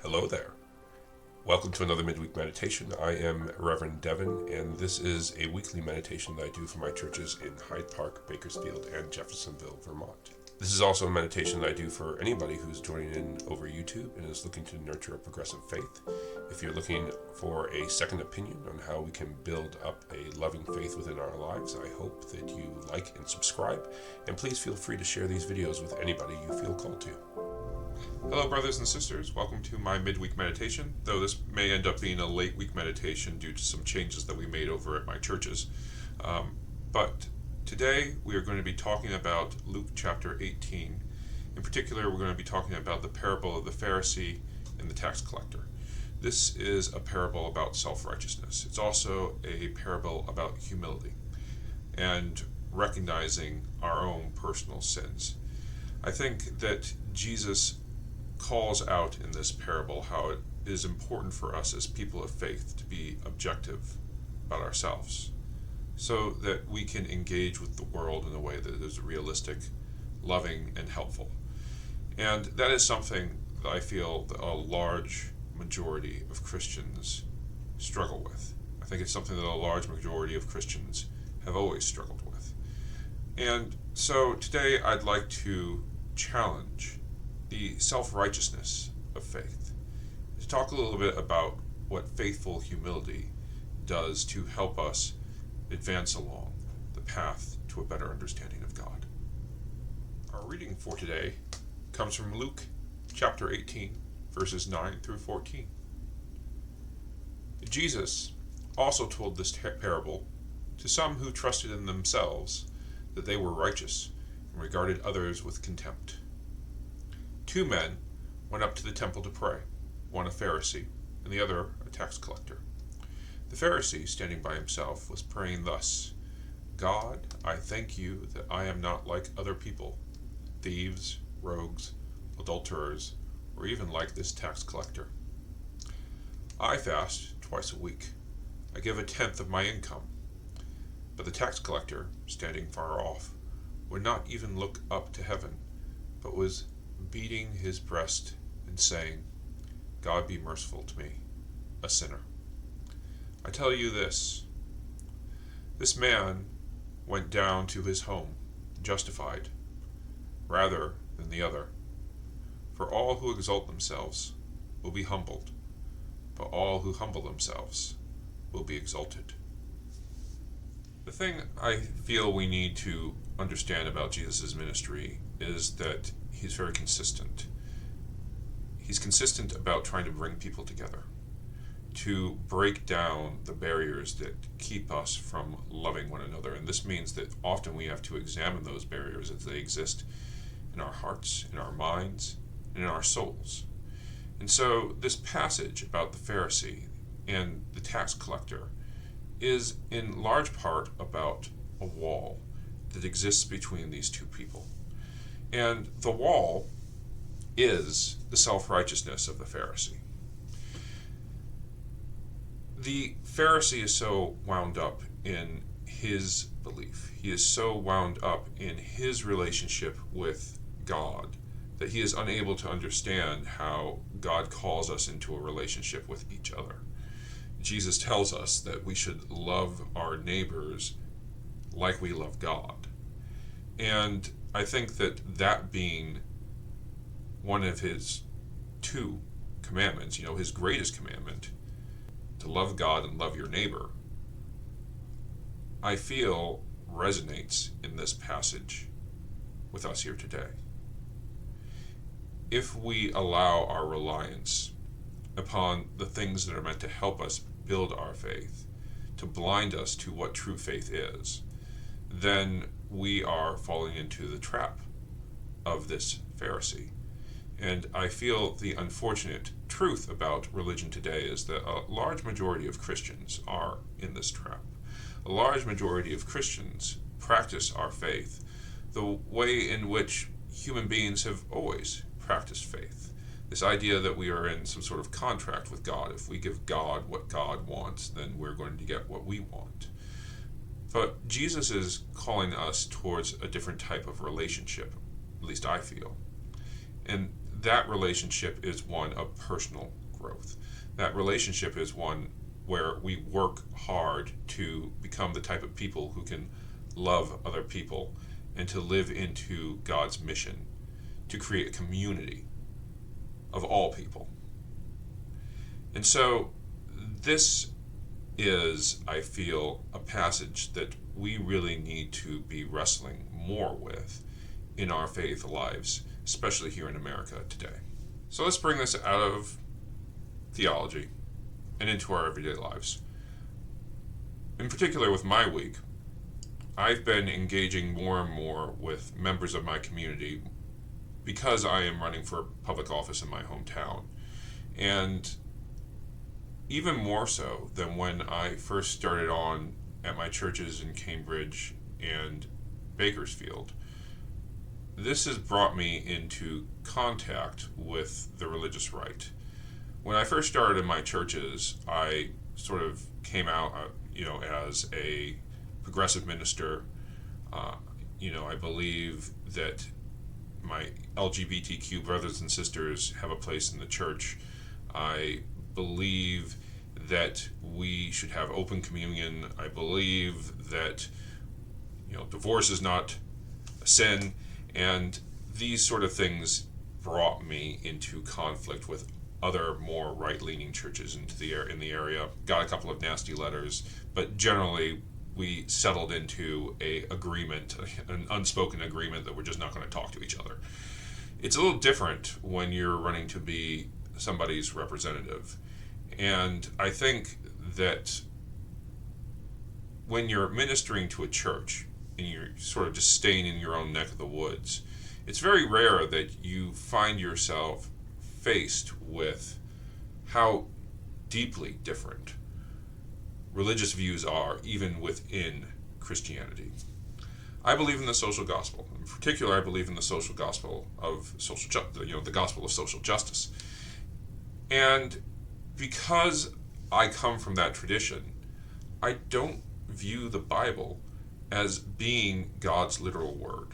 Hello there. Welcome to another midweek meditation. I am Reverend Devin, and this is a weekly meditation that I do for my churches in Hyde Park, Bakersfield, and Jeffersonville, Vermont. This is also a meditation that I do for anybody who's joining in over YouTube and is looking to nurture a progressive faith. If you're looking for a second opinion on how we can build up a loving faith within our lives, I hope that you like and subscribe, and please feel free to share these videos with anybody you feel called to. Hello, brothers and sisters. Welcome to my midweek meditation, though this may end up being a late week meditation due to some changes that we made over at my churches. But today we are going to be talking about Luke chapter 18. In particular, we're going to be talking about the parable of the Pharisee and the tax collector. This is a parable about self-righteousness. It's also a parable about humility and recognizing our own personal sins. I think that Jesus calls out in this parable how it is important for us as people of faith to be objective about ourselves so that we can engage with the world in a way that is realistic, loving, and helpful. And that is something that I feel that a large majority of Christians struggle with. I think it's something that a large majority of Christians have always struggled with. And so today I'd like to challenge the self-righteousness of faith, to talk a little bit about what faithful humility does to help us advance along the path to a better understanding of God. Our reading for today comes from Luke chapter 18, verses 9 through 14. Jesus also told this parable to some who trusted in themselves that they were righteous and regarded others with contempt. 2 men went up to the temple to pray, one a Pharisee and the other a tax collector. The Pharisee, standing by himself, was praying thus: God, I thank you that I am not like other people, thieves, rogues, adulterers, or even like this tax collector. I fast twice a week. I give 1/10 of my income. But the tax collector, standing far off, would not even look up to heaven, but was beating his breast and saying, God be merciful to me, a sinner. I tell you this man went down to his home justified rather than the other. For all who exalt themselves will be humbled, but all who humble themselves will be exalted. The thing I feel we need to understand about Jesus' ministry is that he's very consistent. He's consistent about trying to bring people together, to break down the barriers that keep us from loving one another. And this means that often we have to examine those barriers as they exist in our hearts, in our minds, and in our souls. And so this passage about the Pharisee and the tax collector is in large part about a wall that exists between these two people. And the wall is the self-righteousness of the Pharisee. The Pharisee is so wound up in his belief. He is so wound up in his relationship with God that he is unable to understand how God calls us into a relationship with each other. Jesus tells us that we should love our neighbors like we love God. And I think that being one of his 2 commandments, his greatest commandment, to love God and love your neighbor, I feel resonates in this passage with us here today. If we allow our reliance upon the things that are meant to help us build our faith, to blind us to what true faith is, then we are falling into the trap of this Pharisee. And I feel the unfortunate truth about religion today is that a large majority of Christians are in this trap. A large majority of Christians practice our faith the way in which human beings have always practiced faith. This idea that we are in some sort of contract with God. If we give God what God wants, then we're going to get what we want. But Jesus is calling us towards a different type of relationship, at least I feel. And that relationship is one of personal growth. That relationship is one where we work hard to become the type of people who can love other people and to live into God's mission to create a community of all people. And so this is, I feel, a passage that we really need to be wrestling more with in our faith lives, especially here in America today. So let's bring this out of theology and into our everyday lives. In particular, with my week, I've been engaging more and more with members of my community because I am running for public office in my hometown. And even more so than when I first started on at my churches in Cambridge and Bakersfield, this has brought me into contact with the religious right. When I first started in my churches, I sort of came out, as a progressive minister. I believe that my LGBTQ brothers and sisters have a place in the church. I believe that we should have open communion. I believe that, divorce is not a sin. And these sort of things brought me into conflict with other more right-leaning churches in the area. Got a couple of nasty letters, but generally we settled into an unspoken agreement that we're just not going to talk to each other. It's a little different when you're running to be somebody's representative. And I think that when you're ministering to a church and you're sort of just staying in your own neck of the woods, it's very rare that you find yourself faced with how deeply different religious views are, even within Christianity. I believe in the social gospel. In particular, I believe in the social gospel of the gospel of social justice. And because I come from that tradition, I don't view the Bible as being God's literal word.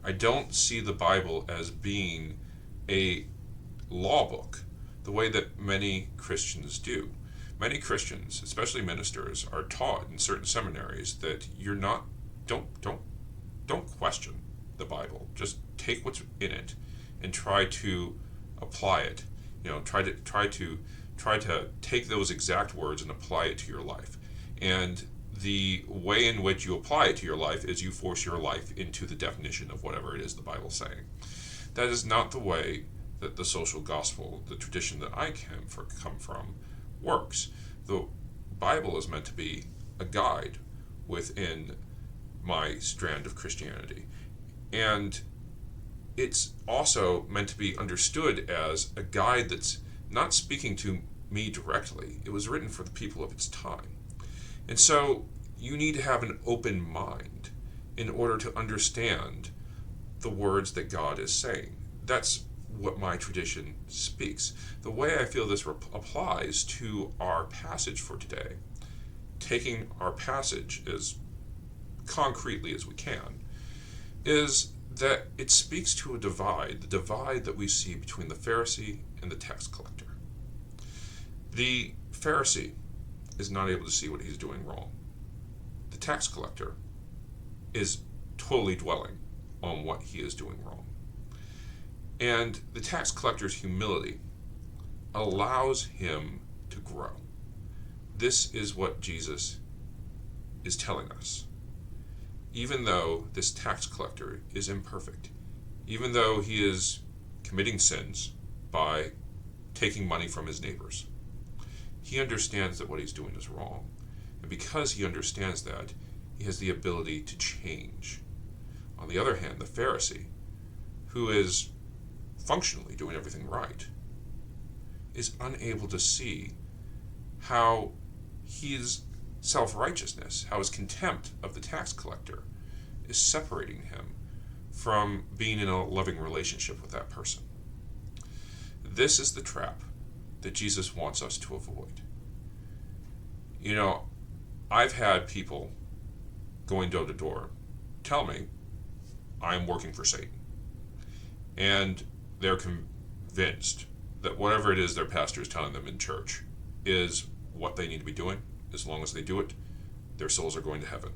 I don't see the Bible as being a law book the way that many Christians do. Many Christians, especially ministers, are taught in certain seminaries that don't question the Bible. Just take what's in it and try to apply it. Try to take those exact words and apply it to your life. And the way in which you apply it to your life is you force your life into the definition of whatever it is the Bible's saying. That is not the way that the social gospel, the tradition that I come from, works. The Bible is meant to be a guide within my strand of Christianity. And it's also meant to be understood as a guide that's not speaking to me directly. It was written for the people of its time. And so you need to have an open mind in order to understand the words that God is saying. That's what my tradition speaks. The way I feel this applies to our passage for today, taking our passage as concretely as we can, is that it speaks to the divide that we see between the Pharisee and the tax collector. The Pharisee is not able to see what he's doing wrong. The tax collector is totally dwelling on what he is doing wrong. And the tax collector's humility allows him to grow. This is what Jesus is telling us. Even though this tax collector is imperfect, even though he is committing sins by taking money from his neighbors, he understands that what he's doing is wrong. And because he understands that, he has the ability to change. On the other hand, the Pharisee, who is functionally doing everything right, is unable to see how his self-righteousness, how his contempt of the tax collector is separating him from being in a loving relationship with that person. This is the trap that Jesus wants us to avoid. I've had people going door to door tell me I'm working for Satan. And they're convinced that whatever it is their pastor is telling them in church is what they need to be doing. As long as they do it, their souls are going to heaven.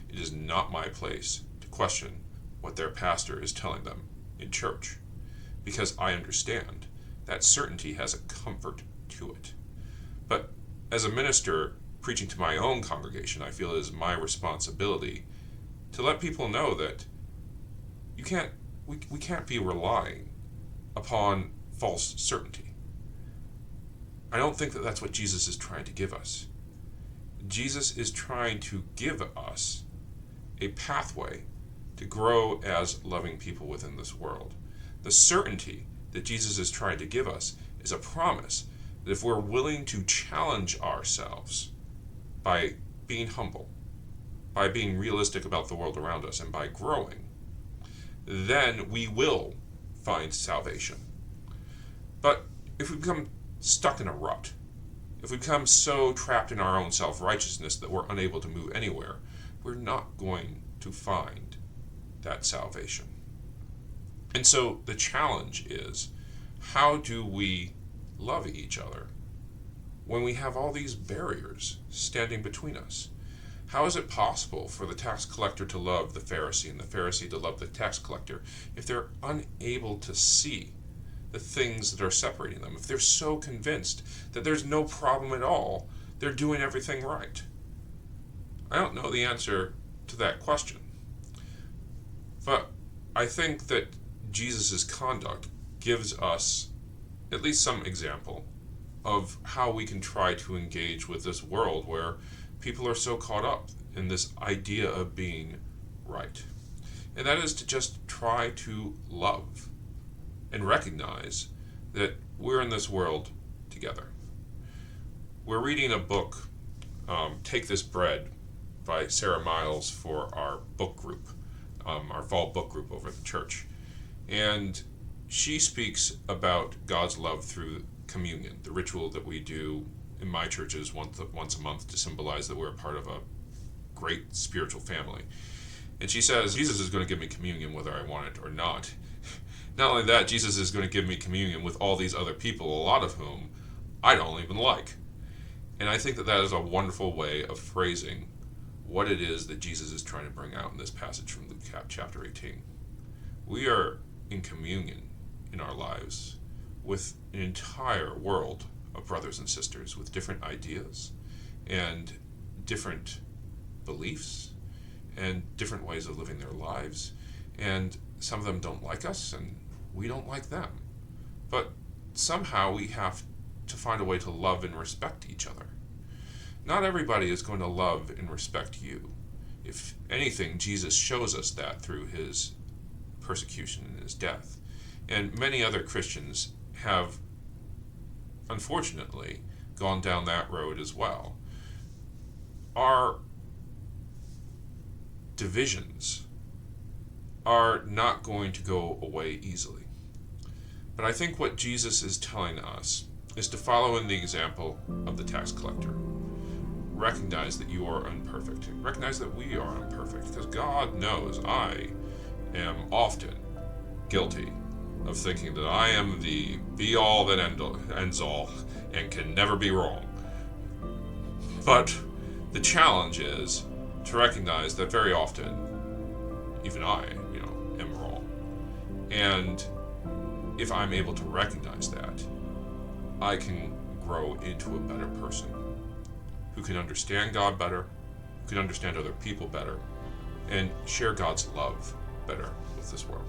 It is not my place to question what their pastor is telling them in church, because I understand that certainty has a comfort to it. But as a minister preaching to my own congregation, I feel it is my responsibility to let people know that we can't be relying upon false certainty. I don't think that that's what Jesus is trying to give us. Jesus is trying to give us a pathway to grow as loving people within this world. The certainty that Jesus is trying to give us is a promise that if we're willing to challenge ourselves by being humble, by being realistic about the world around us, and by growing, then we will find salvation. But if we become stuck in a rut, if we become so trapped in our own self-righteousness that we're unable to move anywhere, we're not going to find that salvation. And so the challenge is, how do we love each other when we have all these barriers standing between us? How is it possible for the tax collector to love the Pharisee and the Pharisee to love the tax collector if they're unable to see the things that are separating them? If they're so convinced that there's no problem at all, they're doing everything right? I don't know the answer to that question. But I think that Jesus' conduct gives us at least some example of how we can try to engage with this world where people are so caught up in this idea of being right. And that is to just try to love and recognize that we're in this world together. We're reading a book, Take This Bread, by Sarah Miles for our book group, our fall book group over at the church. And she speaks about God's love through communion, the ritual that we do in my churches once a month to symbolize that we're a part of a great spiritual family. And she says, Jesus is going to give me communion whether I want it or not. Not only that, Jesus is going to give me communion with all these other people, a lot of whom I don't even like. And I think that that is a wonderful way of phrasing what it is that Jesus is trying to bring out in this passage from Luke chapter 18. We are in communion in our lives with an entire world of brothers and sisters with different ideas and different beliefs and different ways of living their lives. And some of them don't like us and we don't like them. But somehow we have to find a way to love and respect each other. Not everybody is going to love and respect you. If anything, Jesus shows us that through his persecution and his death. And many other Christians have, unfortunately, gone down that road as well. Our divisions are not going to go away easily. But I think what Jesus is telling us is to follow in the example of the tax collector. Recognize that you are imperfect. Recognize that we are imperfect, because God knows I am often guilty of thinking that I am the be-all that ends all and can never be wrong. But the challenge is to recognize that very often, even I, am wrong. And if I'm able to recognize that, I can grow into a better person who can understand God better, who can understand other people better, and share God's love better with this world.